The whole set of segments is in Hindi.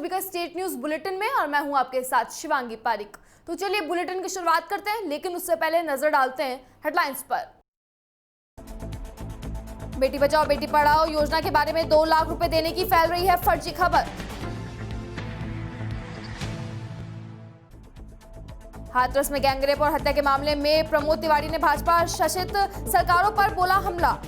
सभी का स्टेट न्यूज बुलेटिन में और मैं हूं आपके साथ शिवांगी पारिक। तो चलिए बुलेटिन की शुरुआत करते हैं, लेकिन उससे पहले नजर डालते हैं हेडलाइंस पर। बेटी बचाओ बेटी पढ़ाओ योजना के बारे में 2 लाख रुपए देने की फैल रही है फर्जी खबर। हाथरस में गैंगरेप और हत्या के मामले में प्रमोद तिवारी ने भाजपा शासित सरकारों पर बोला हमला।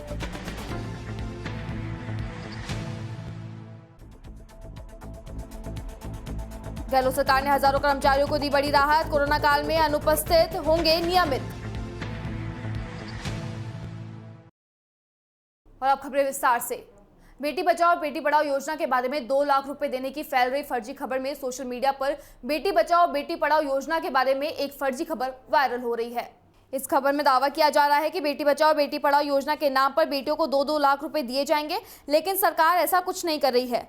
गहलोत सरकार ने हजारों कर्मचारियों को दी बड़ी राहत, कोरोना काल में अनुपस्थित होंगे नियमित। और अब खबरें विस्तार से। बेटी बचाओ बेटी पढ़ाओ योजना के बारे में 2 लाख रुपए देने की फैल रही फर्जी खबर में सोशल मीडिया पर बेटी बचाओ बेटी पढ़ाओ योजना के बारे में एक फर्जी खबर वायरल हो रही है। इस खबर में दावा किया जा रहा है कि बेटी बचाओ बेटी पढ़ाओ योजना के नाम पर बेटियों को 2-2 लाख रुपए दिए जाएंगे, लेकिन सरकार ऐसा कुछ नहीं कर रही है।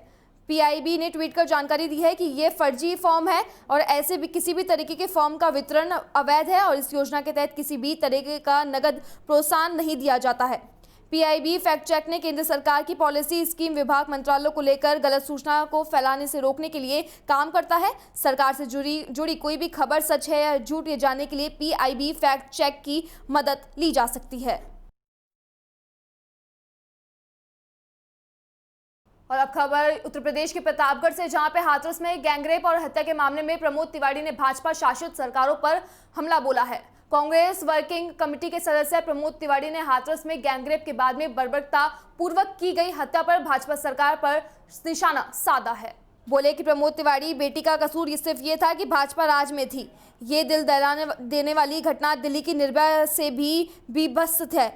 पीआईबी ने ट्वीट कर जानकारी दी है कि ये फर्जी फॉर्म है और ऐसे भी किसी भी तरीके के फॉर्म का वितरण अवैध है और इस योजना के तहत किसी भी तरीके का नगद प्रोत्साहन नहीं दिया जाता है। पीआईबी फैक्ट चेक ने केंद्र सरकार की पॉलिसी स्कीम विभाग मंत्रालयों को लेकर गलत सूचना को फैलाने से रोकने के लिए काम करता है। सरकार से जुड़ी कोई भी खबर सच है या झूठ ये जानने के लिए पीआईबी फैक्ट चेक की मदद ली जा सकती है। और अब खबर उत्तर प्रदेश के प्रतापगढ़ से, जहां पे हाथरस में गैंगरेप और हत्या के मामले में प्रमोद तिवारी ने भाजपा शासित सरकारों पर हमला बोला है। कांग्रेस वर्किंग कमेटी के सदस्य प्रमोद तिवारी ने हाथरस में गैंगरेप के बाद में बर्बरता पूर्वक की गई हत्या पर भाजपा सरकार पर निशाना साधा है। बोले कि प्रमोद तिवारी बेटी का कसूर सिर्फ ये था कि भाजपा राज में थी। ये दिल दहलाने देने वाली घटना दिल्ली की निर्भया से भी बीभत्स है।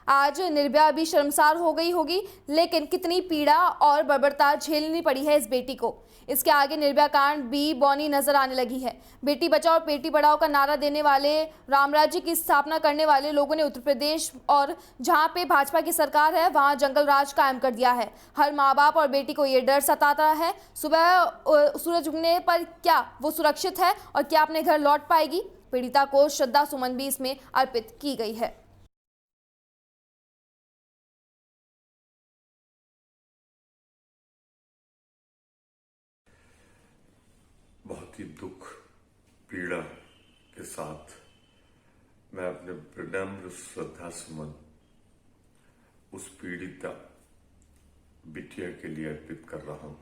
आज निर्भया भी शर्मसार हो गई होगी, लेकिन कितनी पीड़ा और बर्बरता झेलनी पड़ी है इस बेटी को। इसके आगे निर्भया कांड भी बौनी नजर आने लगी है। बेटी बचाओ बेटी पढ़ाओ का नारा देने वाले, राम राज्य की स्थापना करने वाले लोगों ने उत्तर प्रदेश और जहां पे भाजपा की सरकार है वहां जंगल राज कायम कर दिया है। हर माँ बाप और बेटी को ये डर सताता है, सुबह सूरज उगने पर क्या वो सुरक्षित है और क्या अपने घर लौट पाएगी। पीड़िता को श्रद्धा सुमन भी इसमें अर्पित की गई है। बहुत ही दुख पीड़ा के साथ मैं अपने विनम्र श्रद्धा सुमन उस पीड़िता बिटिया के लिए अर्पित कर रहा हूं,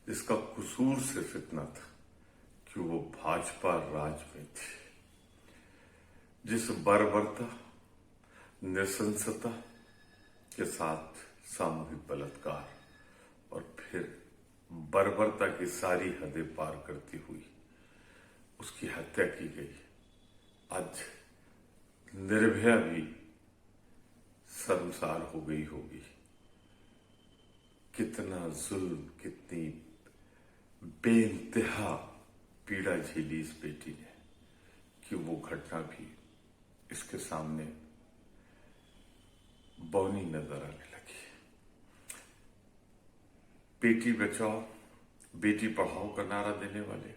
जिसका कसूर सिर्फ इतना था कि वो भाजपा राज में थी। जिस बर्बरता नृशंसता के साथ सामूहिक बलात्कार और फिर बर्बरता की सारी हदें पार करती हुई उसकी हत्या की गई। आज निर्भया भी शर्मसार हो गई होगी। कितना जुल्म, कितनी बेइंतहा पीड़ा झेली इस बेटी ने कि वो घटना भी इसके सामने बौनी नजर आने लगी। बेटी बचाओ बेटी पढ़ाओ का नारा देने वाले,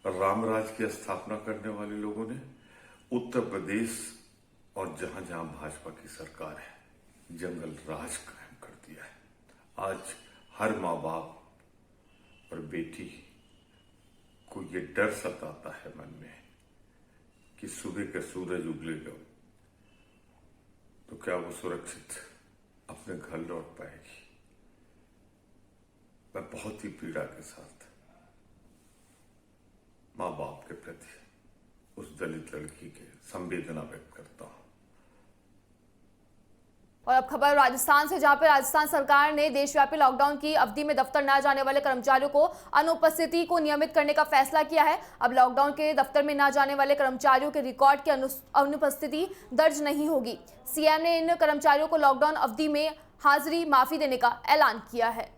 रामराज की स्थापना करने वाले लोगों ने उत्तर प्रदेश और जहां जहां भाजपा की सरकार है जंगल राज कायम कर दिया है। आज हर माँ बाप और बेटी को ये डर सताता है मन में कि सुबह का सूरज उगलेगा तो क्या वो सुरक्षित अपने घर लौट पाएगी। मैं बहुत ही पीड़ा के साथ माँ बाप के प्रति उस दलित लड़की के संवेदना व्यक्त करता हूं। और अब खबर राजस्थान से, जहां पे राजस्थान सरकार ने देशव्यापी लॉकडाउन की अवधि में दफ्तर न जाने वाले कर्मचारियों को अनुपस्थिति को नियमित करने का फैसला किया है। अब लॉकडाउन के दफ्तर में न जाने वाले कर्मचारियों के रिकॉर्ड की अनुपस्थिति दर्ज नहीं होगी। सीएम ने इन कर्मचारियों को लॉकडाउन अवधि में हाजिरी माफी देने का ऐलान किया है।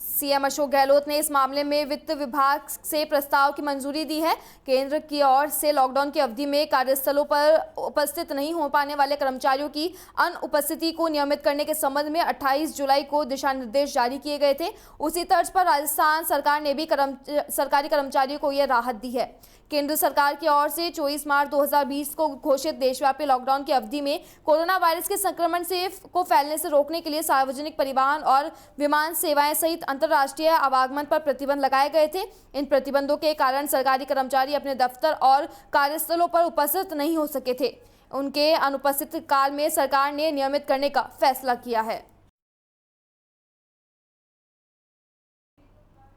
सीएम अशोक गहलोत ने इस मामले में वित्त विभाग से प्रस्ताव की मंजूरी दी है। केंद्र की ओर से लॉकडाउन की अवधि में कार्यस्थलों पर उपस्थित नहीं हो पाने वाले कर्मचारियों की अनुपस्थिति को नियमित करने के संबंध में 28 जुलाई को दिशा निर्देश जारी किए गए थे। उसी तर्ज पर राजस्थान सरकार ने भी सरकारी कर्मचारियों को यह राहत दी है। केंद्र सरकार की ओर से 24 मार्च 2020 को घोषित देशव्यापी लॉकडाउन की अवधि में कोरोना वायरस के संक्रमण को फैलने से रोकने के लिए सार्वजनिक परिवहन और विमान सेवाएं सहित अंतर्राष्ट्रीय आवागमन पर प्रतिबंध लगाए गए थे। इन प्रतिबंधों के कारण सरकारी कर्मचारी अपने दफ्तर और कार्यस्थलों पर उपस्थित नहीं हो सके थे। उनके अनुपस्थित काल में सरकार ने नियमित करने का फैसला किया है।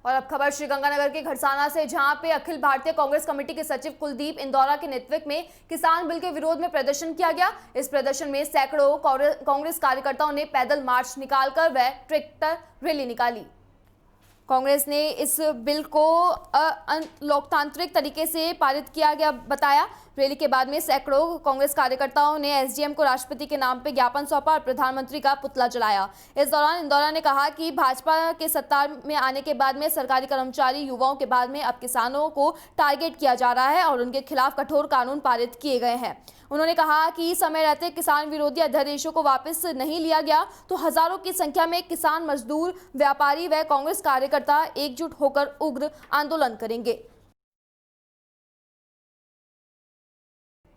और अब खबर श्रीगंगानगर के घड़साना से, जहां पे अखिल भारतीय कांग्रेस कमेटी के सचिव कुलदीप इंदौरा के नेतृत्व में किसान बिल के विरोध में प्रदर्शन किया गया। इस प्रदर्शन में सैकड़ों कांग्रेस कार्यकर्ताओं ने पैदल मार्च निकालकर व ट्रैक्टर रैली निकाली। कांग्रेस ने इस बिल को लोकतांत्रिक तरीके से पारित किया गया बताया। रैली के बाद में सैकड़ों कांग्रेस कार्यकर्ताओं ने एसडीएम को राष्ट्रपति के नाम पे ज्ञापन सौंपा और प्रधानमंत्री का पुतला जलाया। इस दौरान इंदौरा ने कहा कि भाजपा के सत्ता में आने के बाद में सरकारी कर्मचारी, युवाओं के बाद में अब किसानों को टारगेट किया जा रहा है और उनके खिलाफ कठोर कानून पारित किए गए हैं। उन्होंने कहा कि समय रहते किसान विरोधी अध्यादेशों को वापस नहीं लिया गया तो हजारों की संख्या में किसान, मजदूर, व्यापारी व कांग्रेस कार्यकर्ता एकजुट होकर उग्र आंदोलन करेंगे।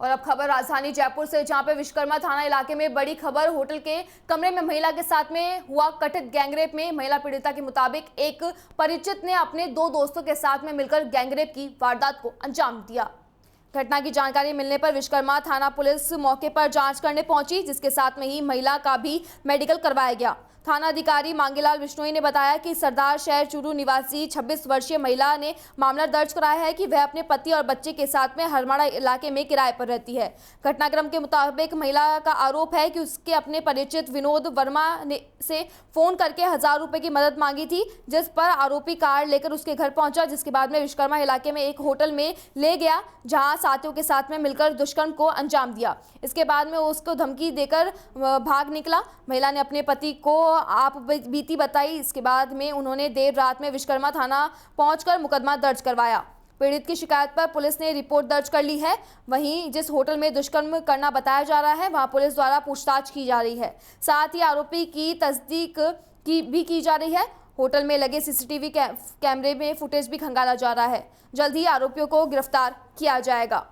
और अब खबर राजधानी जयपुर से, जहां पे विश्वकर्मा थाना इलाके में बड़ी खबर। होटल के कमरे में महिला के साथ में हुआ कथित गैंगरेप में महिला पीड़िता के मुताबिक एक परिचित ने अपने 2 दोस्तों के साथ में मिलकर गैंगरेप की वारदात को अंजाम दिया। घटना की जानकारी मिलने पर विश्वकर्मा थाना पुलिस मौके पर जांच करने पहुंची, जिसके साथ में ही महिला का भी मेडिकल करवाया गया। थाना अधिकारी मांगीलाल बिश्नोई ने बताया कि सरदार शहर चूरू निवासी 26 वर्षीय महिला ने मामला दर्ज कराया है कि वह अपने पति और बच्चे के साथ में हरमाड़ा इलाके में किराए पर रहती है। घटनाक्रम के मुताबिक महिला का आरोप है कि उसके अपने परिचित विनोद वर्मा ने से फोन करके 1000 रुपए की मदद मांगी थी, जिस पर आरोपी कार लेकर उसके घर पहुंचा, जिसके बाद में विश्वकर्मा इलाके में एक होटल में ले गया, जहां साथियों के साथ में मिलकर दुष्कर्म को अंजाम दिया। इसके बाद में उसको धमकी देकर भाग निकला। महिला ने अपने पति को आप बीती बताई। इसके बाद में उन्होंने देर रात में विश्वकर्मा थाना पहुंचकर मुकदमा दर्ज करवाया। पीड़ित की शिकायत पर पुलिस ने रिपोर्ट दर्ज कर ली है। वहीं जिस होटल में दुष्कर्म करना बताया जा रहा है, वहां पुलिस द्वारा पूछताछ की जा रही है। साथ ही आरोपी की तस्दीक की जा रही है। होटल में लगे सीसीटीवी कैमरे में फुटेज भी खंगाला जा रहा है। जल्द ही आरोपियों को गिरफ्तार किया जाएगा।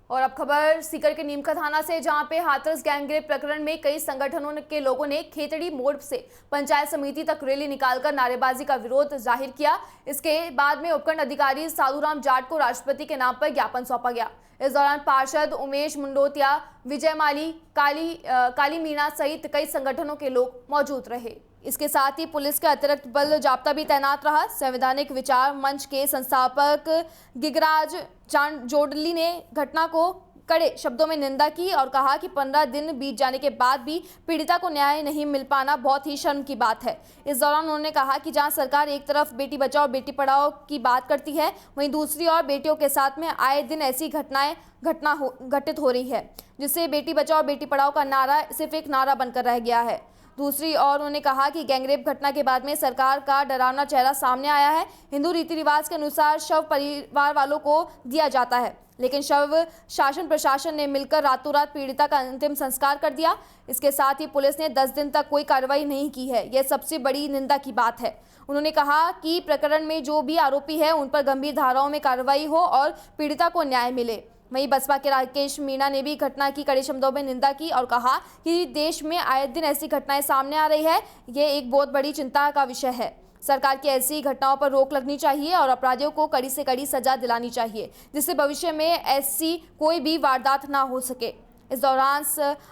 और अब खबर सीकर के नीमका थाना से, जहां पे हाथरस गैंगरेप प्रकरण में कई संगठनों के लोगों ने खेतड़ी मोड़ से पंचायत समिति तक रैली निकालकर नारेबाजी का विरोध जाहिर किया। इसके बाद में उपखंड अधिकारी साधुराम जाट को राष्ट्रपति के नाम पर ज्ञापन सौंपा गया। इस दौरान पार्षद उमेश मुंडोतिया, विजय माली, काली मीणा सहित कई संगठनों के लोग मौजूद रहे। इसके साथ ही पुलिस का अतिरिक्त बल जाब्ता भी तैनात रहा। संवैधानिक विचार मंच के संस्थापक गिगराज जोडली ने घटना को कड़े शब्दों में निंदा की और कहा कि 15 दिन बीत जाने के बाद भी पीड़िता को न्याय नहीं मिल पाना बहुत ही शर्म की बात है। इस दौरान उन्होंने कहा कि जहां सरकार एक तरफ बेटी बचाओ बेटी पढ़ाओ की बात करती है, वहीं दूसरी ओर बेटियों के साथ में आए दिन ऐसी घटित हो रही है, जिससे बेटी बचाओ बेटी पढ़ाओ का नारा सिर्फ एक नारा बनकर रह गया है। दूसरी ओर उन्होंने कहा कि गैंगरेप घटना के बाद में सरकार का डरावना चेहरा सामने आया है। हिंदू रीति रिवाज के अनुसार शव परिवार वालों को दिया जाता है, लेकिन शव शासन प्रशासन ने मिलकर रातों रात पीड़िता का अंतिम संस्कार कर दिया। इसके साथ ही पुलिस ने 10 दिन तक कोई कार्रवाई नहीं की है। यह सबसे बड़ी निंदा की बात है। उन्होंने कहा कि प्रकरण में जो भी आरोपी है उन पर गंभीर धाराओं में कार्रवाई हो और पीड़िता को न्याय मिले। वहीं बसपा के राकेश मीणा ने भी घटना की कड़े शब्दों में निंदा की और कहा कि देश में आए दिन ऐसी घटनाएं सामने आ रही है, ये एक बहुत बड़ी चिंता का विषय है। सरकार की ऐसी घटनाओं पर रोक लगनी चाहिए और अपराधियों को कड़ी से कड़ी सजा दिलानी चाहिए, जिससे भविष्य में ऐसी कोई भी वारदात ना हो सके। इस दौरान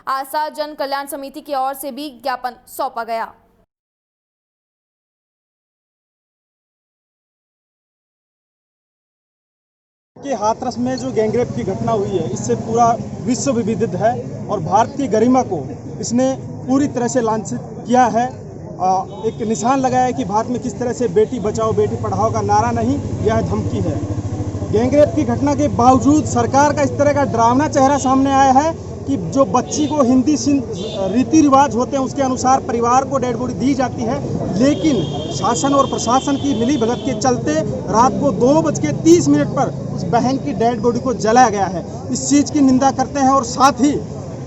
आशा जन कल्याण समिति की ओर से भी ज्ञापन सौंपा गया। कि हाथरस में जो गैंगरेप की घटना हुई है, इससे पूरा विश्व विदित है और भारत की गरिमा को इसने पूरी तरह से लांछित किया है। एक निशान लगाया है कि भारत में किस तरह से बेटी बचाओ बेटी पढ़ाओ का नारा नहीं, यह धमकी है। गैंगरेप की घटना के बावजूद सरकार का इस तरह का डरावना चेहरा सामने आया है कि जो बच्ची को हिंदी रीति रिवाज होते हैं उसके अनुसार परिवार को डेड बॉडी दी जाती है, लेकिन शासन और प्रशासन की मिलीभगत के चलते रात को 2:30 पर उस बहन की डेड बॉडी को जलाया गया है। इस चीज़ की निंदा करते हैं और साथ ही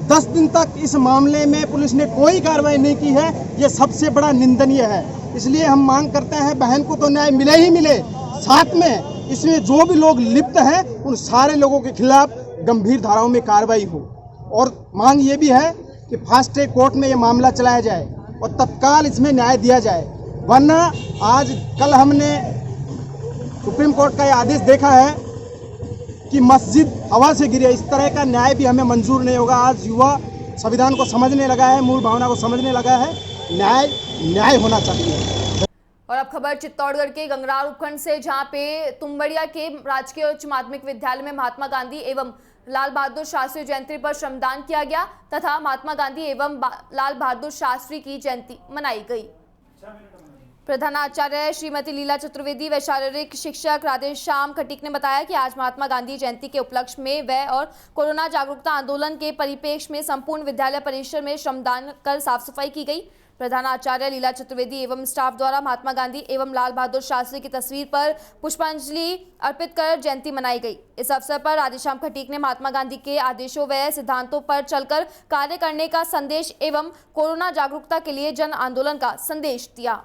10 दिन तक इस मामले में पुलिस ने कोई कार्रवाई नहीं की है, ये सबसे बड़ा निंदनीय है। इसलिए हम मांग करते हैं बहन को तो न्याय मिले ही मिले, साथ में इसमें जो भी लोग लिप्त हैं उन सारे लोगों के खिलाफ गंभीर धाराओं में कार्रवाई हो। और मांग ये भी है कि फास्ट ट्रैक कोर्ट में ये मामला चलाया जाए और तत्काल इसमें न्याय दिया जाए, वरना आज कल हमने सुप्रीम कोर्ट का ये आदेश देखा है कि मस्जिद हवा से गिरे। इस तरह का न्याय भी हमें मंजूर नहीं होगा। आज युवा संविधान को समझने लगा है, मूल भावना को समझने लगा है, न्याय होना चाहिए। और अब खबर चित्तौड़गढ़ के गंगरार उपखंड से, जहां पे तुंबड़िया के राजकीय उच्च माध्यमिक विद्यालय में महात्मा गांधी एवं लाल बहादुर शास्त्री जयंती पर श्रमदान किया गया तथा महात्मा गांधी एवं लाल बहादुर शास्त्री की जयंती मनाई गई। प्रधानाचार्य श्रीमती लीला चतुर्वेदी व शारीरिक शिक्षक राधेश्याम खटीक ने बताया कि आज महात्मा गांधी जयंती के उपलक्ष्य में व और कोरोना जागरूकता आंदोलन के परिप्रेक्ष्य में संपूर्ण विद्यालय परिसर में श्रमदान कर साफ सफाई की गई। प्रधानाचार्य लीला चतुर्वेदी एवं स्टाफ द्वारा महात्मा गांधी एवं लाल बहादुर शास्त्री की तस्वीर पर पुष्पांजलि अर्पित कर जयंती मनाई गई। इस अवसर पर राधेश्याम खटीक ने महात्मा गांधी के आदेशों व सिद्धांतों पर चलकर कार्य करने का संदेश एवं कोरोना जागरूकता के लिए जन आंदोलन का संदेश दिया।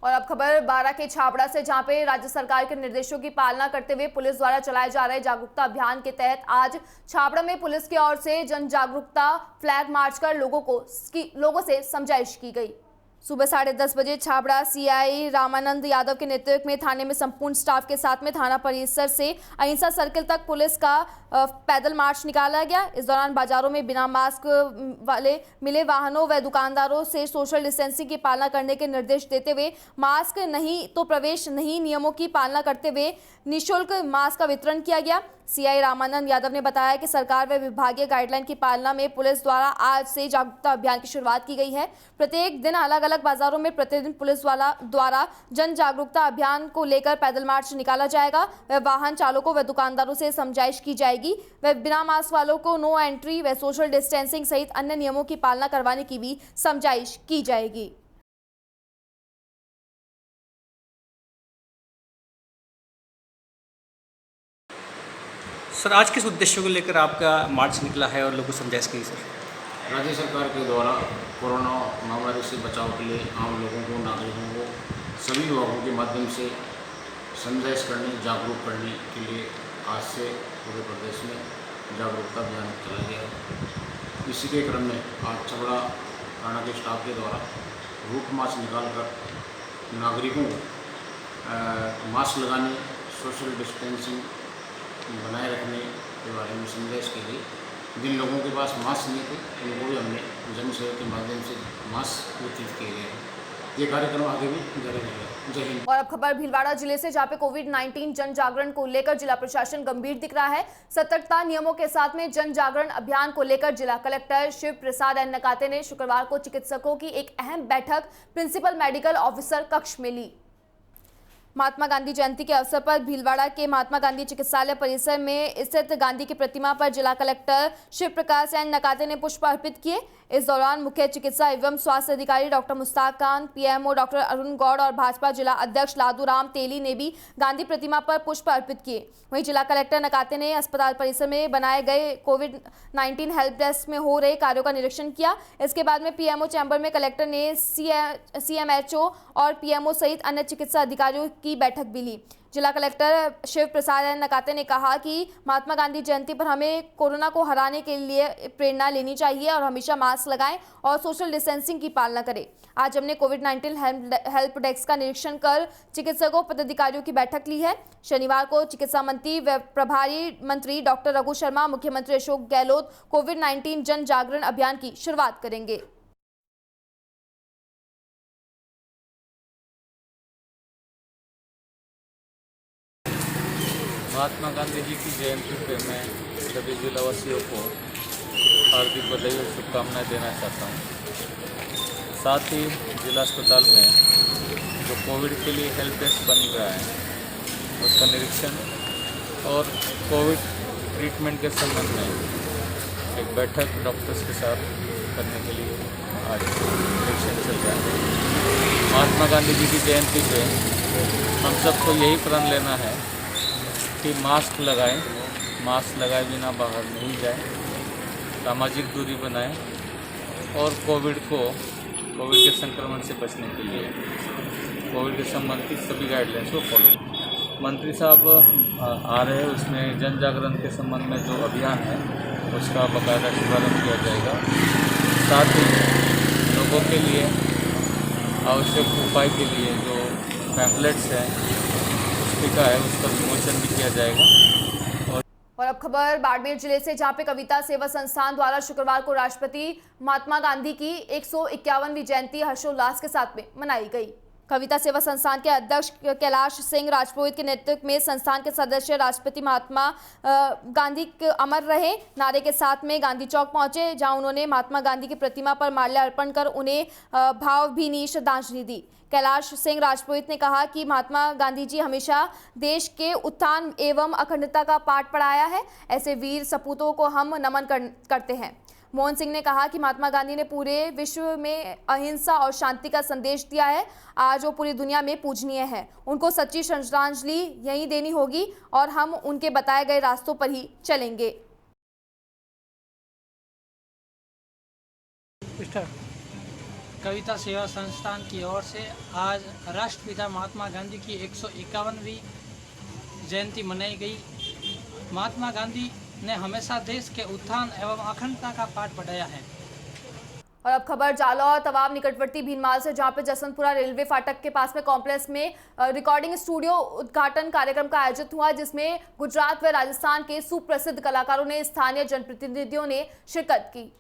और अब खबर बारां के छाबड़ा से, जहां पे राज्य सरकार के निर्देशों की पालना करते हुए पुलिस द्वारा चलाए जा रहे जागरूकता अभियान के तहत आज छाबड़ा में पुलिस की ओर से जन जागरूकता फ्लैग मार्च कर लोगों से समझाइश की गई। सुबह 10:30 बजे छाबड़ा सीआई रामानंद यादव के नेतृत्व में थाने में संपूर्ण स्टाफ के साथ में थाना परिसर से अहिंसा सर्किल तक पुलिस का पैदल मार्च निकाला गया। इस दौरान बाजारों में बिना मास्क वाले मिले वाहनों व दुकानदारों से सोशल डिस्टेंसिंग की पालना करने के निर्देश देते हुए मास्क नहीं तो प्रवेश नहीं नियमों की पालना करते हुए निःशुल्क मास्क का वितरण किया गया। सीआई रामानंद यादव ने बताया कि सरकार व विभागीय गाइडलाइन की पालना में पुलिस द्वारा आज से जागरूकता अभियान की शुरुआत की गई है। प्रत्येक दिन अलग अलग बाजारों में प्रतिदिन पुलिस द्वारा जन जागरूकता अभियान को लेकर पैदल मार्च निकाला जाएगा व वाहन चालकों व दुकानदारों से समझाइश की जाएगी व बिना मास्क वालों को नो एंट्री व सोशल डिस्टेंसिंग सहित अन्य नियमों की पालना करवाने की भी समझाइश की जाएगी। सर, आज किस उद्देश्य को लेकर आपका मार्च निकला है और लोगों को समझाइश की सर? राज्य सरकार के द्वारा कोरोना महामारी से बचाव के लिए आम लोगों को, नागरिकों को सभी विभागों के माध्यम से समझाइश करने, जागरूक करने के लिए आज से पूरे प्रदेश में जागरूकता अभियान चलाया गया है। इसी के क्रम में आज छबड़ा थाना के स्टाफ के द्वारा रूट मार्च निकालकर नागरिकों को मास्क लगाने, सोशल डिस्टेंसिंग बनाए रखने के बारे में समझाइश की गई। जिन लोगों के पास मास्क नहीं थे उनको भी हमने जन सेवा के माध्यम से मास्क वितरित किए गए हैं। ये कार्यक्रम आगे भी जारी रहेगा। जय हिंद। और अब खबर भीलवाड़ा जिले से, जहां पे कोविड-19 जन जागरण को लेकर जिला प्रशासन गंभीर दिख रहा है। सतर्कता नियमों के साथ में जन जागरण अभियान को लेकर जिला कलेक्टर शिव प्रसाद एन नकाते ने शुक्रवार को चिकित्सकों की एक अहम बैठक प्रिंसिपल मेडिकल ऑफिसर कक्ष में ली। महात्मा गांधी जयंती के अवसर पर भीलवाड़ा के महात्मा गांधी चिकित्सालय परिसर में स्थित गांधी की प्रतिमा पर जिला कलेक्टर शिव प्रकाश एन नकाते ने पुष्प अर्पित किए। इस दौरान मुख्य चिकित्सा एवं स्वास्थ्य अधिकारी doctor Mushtaq Khan, PMO doctor Arun Gaur और भाजपा जिला अध्यक्ष लादू राम तेली ने भी गांधी प्रतिमा पर पुष्प अर्पित किए। वहीं जिला कलेक्टर नकाते ने अस्पताल परिसर में बनाए गए कोविड-19 हेल्प डेस्क में हो रहे कार्यों का निरीक्षण किया। इसके बाद में पीएमओ चैम्बर में कलेक्टर ने सीएमएचओ और पीएमओ सहित अन्य चिकित्सा अधिकारियों की बैठक भी ली। जिला कलेक्टर शिव प्रसाद एन नकाते ने कहा कि महात्मा गांधी जयंती पर हमें कोरोना को हराने के लिए प्रेरणा लेनी चाहिए और हमेशा मास्क लगाएं और सोशल डिस्टेंसिंग की पालना करें। आज हमने कोविड-19 हेल्प डेस्क का निरीक्षण कर चिकित्सकों पदाधिकारियों की बैठक ली है। शनिवार को चिकित्सा मंत्री व प्रभारी मंत्री डॉक्टर रघु शर्मा, मुख्यमंत्री अशोक गहलोत कोविड-19 जन जागरण अभियान की शुरुआत करेंगे। महात्मा गांधी जी की जयंती पे मैं सभी जिलावासियों को हार्दिक बधाई और शुभकामनाएं देना चाहता हूं। साथ ही जिला अस्पताल में जो कोविड के लिए हेल्प डेस्क बन रहा है उसका निरीक्षण और कोविड ट्रीटमेंट के संबंध में एक बैठक डॉक्टर्स के साथ करने के लिए आज निरीक्षण चल रहा है। महात्मा गांधी जी की जयंती पे हम सबको यही प्रण लेना है कि मास्क लगाएं, मास्क लगाए बिना बाहर नहीं जाएं, सामाजिक दूरी बनाएं और कोविड को कोविड के संक्रमण से बचने के लिए कोविड के संबंधित सभी गाइडलाइंस को फॉलो। मंत्री साहब आ रहे हैं, उसमें जन जागरण के संबंध में जो अभियान है उसका बाकायदा शुभारम्भ किया जाएगा। साथ ही लोगों के लिए आवश्यक उपाय के लिए जो पैम्फलेट्स हैं पुस्तिका है उसका विमोचन भी किया जाएगा। और अब खबर बाड़मेर जिले से, जहां पे कविता सेवा संस्थान द्वारा शुक्रवार को राष्ट्रपति महात्मा गांधी की 151वीं जयंती हर्षोल्लास के साथ में मनाई गई। कविता सेवा संस्थान के अध्यक्ष कैलाश सिंह राजपुरोहित के नेतृत्व में संस्थान के सदस्य राष्ट्रपति महात्मा गांधी के अमर रहे नारे के साथ में गांधी चौक पहुंचे, जहां उन्होंने महात्मा गांधी की प्रतिमा पर माल्या अर्पण कर उन्हें भावभीनी श्रद्धांजलि दी। कैलाश सिंह राजपुरोहित ने कहा कि महात्मा गांधी जी हमेशा देश के उत्थान एवं अखंडता का पाठ पढ़ाया है। ऐसे वीर सपूतों को हम नमन करते हैं। मोहन सिंह ने कहा कि महात्मा गांधी ने पूरे विश्व में अहिंसा और शांति का संदेश दिया है। आज वो पूरी दुनिया में पूजनीय है। उनको सच्ची श्रद्धांजलि यहीं देनी होगी और हम उनके बताए गए रास्तों पर ही चलेंगे। कविता सेवा संस्थान की ओर से आज राष्ट्रपिता महात्मा गांधी की 151वीं जयंती मनाई गई। महात्मा गांधी ने हमेशा देश के उत्थान एवं अखंडता का पाठ पढ़ाया है। और अब खबर जालौर तवाब निकटवर्ती भीनमाल से, जहां पे जसवंतपुरा रेलवे फाटक के पास में कॉम्प्लेक्स में रिकॉर्डिंग स्टूडियो उद्घाटन कार्यक्रम का आयोजित हुआ, जिसमें गुजरात व राजस्थान के सुप्रसिद्ध कलाकारों ने स्थानीय जनप्रतिनिधियों ने शिरकत की।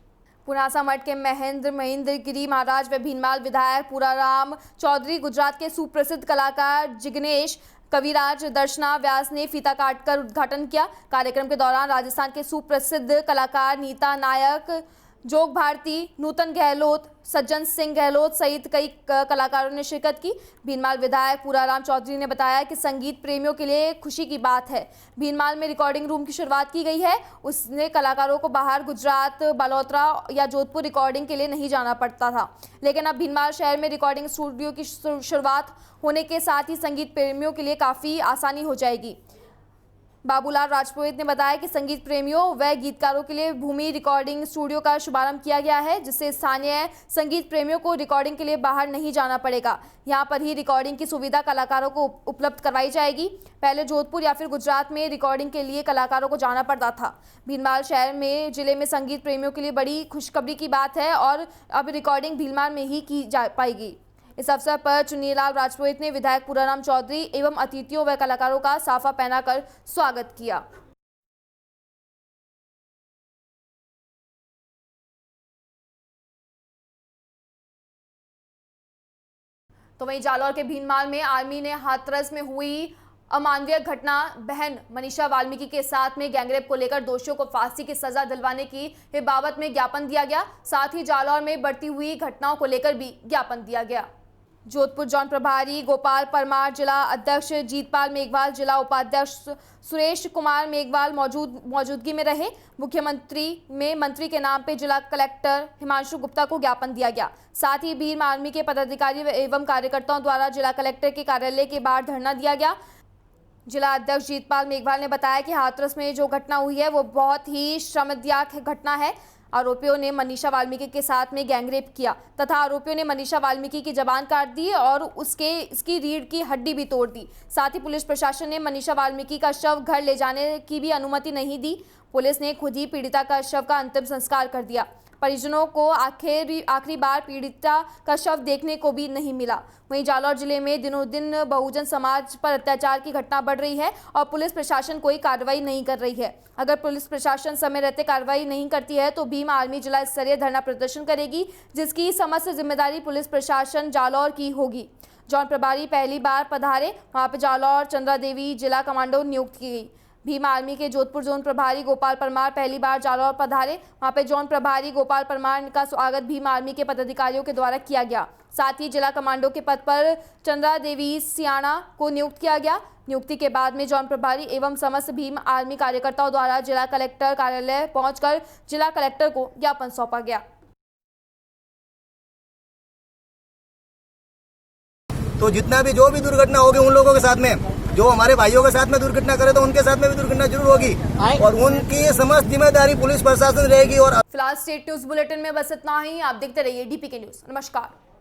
पुनासा मठ के महेंद्र गिरी महाराज व भीनमाल विधायक पूराराम चौधरी, गुजरात के सुप्रसिद्ध कलाकार जिग्नेश कविराज दर्शना व्यास ने फीता काटकर उद्घाटन किया। कार्यक्रम के दौरान राजस्थान के सुप्रसिद्ध कलाकार नीता नायक, जोग भारती, नूतन गहलोत, सज्जन सिंह गहलोत सहित कई कलाकारों ने शिरकत की। भीनमाल विधायक पूराराम चौधरी ने बताया कि संगीत प्रेमियों के लिए खुशी की बात है। भीनमाल में रिकॉर्डिंग रूम की शुरुआत की गई है। उसने कलाकारों को बाहर गुजरात, बालोतरा या जोधपुर रिकॉर्डिंग के लिए नहीं जाना पड़ता था, लेकिन अब भीनमाल शहर में रिकॉर्डिंग स्टूडियो की शुरुआत होने के साथ ही संगीत प्रेमियों के लिए काफ़ी आसानी हो जाएगी। बाबूलाल राजपुरोहित ने बताया कि संगीत प्रेमियों व गीतकारों के लिए भूमि रिकॉर्डिंग स्टूडियो का शुभारंभ किया गया है, जिससे स्थानीय संगीत प्रेमियों को रिकॉर्डिंग के लिए बाहर नहीं जाना पड़ेगा। यहां पर ही रिकॉर्डिंग की सुविधा कलाकारों को उपलब्ध करवाई जाएगी। पहले जोधपुर या फिर गुजरात में रिकॉर्डिंग के लिए कलाकारों को जाना पड़ता था। भीनमाल शहर में जिले में संगीत प्रेमियों के लिए बड़ी खुशखबरी की बात है और अब रिकॉर्डिंग भीनमाल में ही की जा पाएगी। इस अवसर पर चुन्नीलाल राजपुरोहित ने विधायक पूराराम चौधरी एवं अतिथियों व कलाकारों का साफा पहनाकर स्वागत किया। तो वहीं जालौर के भीनमाल में आर्मी ने हाथरस में हुई अमानवीय घटना बहन मनीषा वाल्मीकि के साथ में गैंगरेप को लेकर दोषियों को फांसी की सजा दिलवाने की बाबत में ज्ञापन दिया गया। साथ ही जालौर में बढ़ती हुई घटनाओं को लेकर भी ज्ञापन दिया गया। जोधपुर जौन प्रभारी गोपाल परमार, जिला अध्यक्ष जीतपाल मेघवाल, जिला उपाध्यक्ष सुरेश कुमार मेघवाल मौजूदगी में रहे। मुख्यमंत्री में मंत्री के नाम पे जिला कलेक्टर हिमांशु गुप्ता को ज्ञापन दिया गया। साथ ही भीम आर्मी के पदाधिकारी एवं कार्यकर्ताओं द्वारा जिला कलेक्टर के कार्यालय के बाहर धरना दिया गया। जिला अध्यक्ष जीतपाल मेघवाल ने बताया कि हाथरस में जो घटना हुई है वो बहुत ही श्रमदायक घटना है। आरोपियों ने मनीषा वाल्मीकि के साथ में गैंगरेप किया तथा आरोपियों ने मनीषा वाल्मीकि की जबान काट दी और इसकी रीढ़ की हड्डी भी तोड़ दी। साथ ही पुलिस प्रशासन ने मनीषा वाल्मीकि का शव घर ले जाने की भी अनुमति नहीं दी। पुलिस ने खुद ही पीड़िता का शव का अंतिम संस्कार कर दिया। परिजनों को आखिरी बार पीड़िता का शव देखने को भी नहीं मिला। वहीं जालौर जिले में दिनों दिन बहुजन समाज पर अत्याचार की घटना बढ़ रही है और पुलिस प्रशासन कोई कार्रवाई नहीं कर रही है। अगर पुलिस प्रशासन समय रहते कार्रवाई नहीं करती है तो भीम आर्मी जिला स्तरीय धरना प्रदर्शन करेगी, जिसकी समस्त जिम्मेदारी पुलिस प्रशासन जालौर की होगी। जौन प्रभारी पहली बार पधारे, वहाँ पर जालौर चंद्रा देवी जिला कमांडो नियुक्त की गई। भीम आर्मी के जोधपुर जोन प्रभारी गोपाल परमार पहली बार जालौर पधारे, वहाँ पे जोन प्रभारी गोपाल परमार का स्वागत भीम आर्मी के पदाधिकारियों के द्वारा किया गया। साथ ही जिला कमांडो के पद पर चंद्रा देवी सियाना को नियुक्त किया गया। नियुक्ति के बाद में जोन प्रभारी एवं समस्त भीम आर्मी कार्यकर्ताओं द्वारा जिला कलेक्टर कार्यालय पहुंचकर जिला कलेक्टर को ज्ञापन सौंपा गया। तो जितना भी जो भी दुर्घटना होगी उन लोगों के साथ में, जो हमारे भाइयों के साथ में दुर्घटना करे तो उनके साथ में भी दुर्घटना जरूर होगी और उनकी समस्त जिम्मेदारी पुलिस प्रशासन रहेगी। और फिलहाल स्टेट न्यूज बुलेटिन में बस इतना ही। आप देखते रहिए DPK न्यूज। नमस्कार।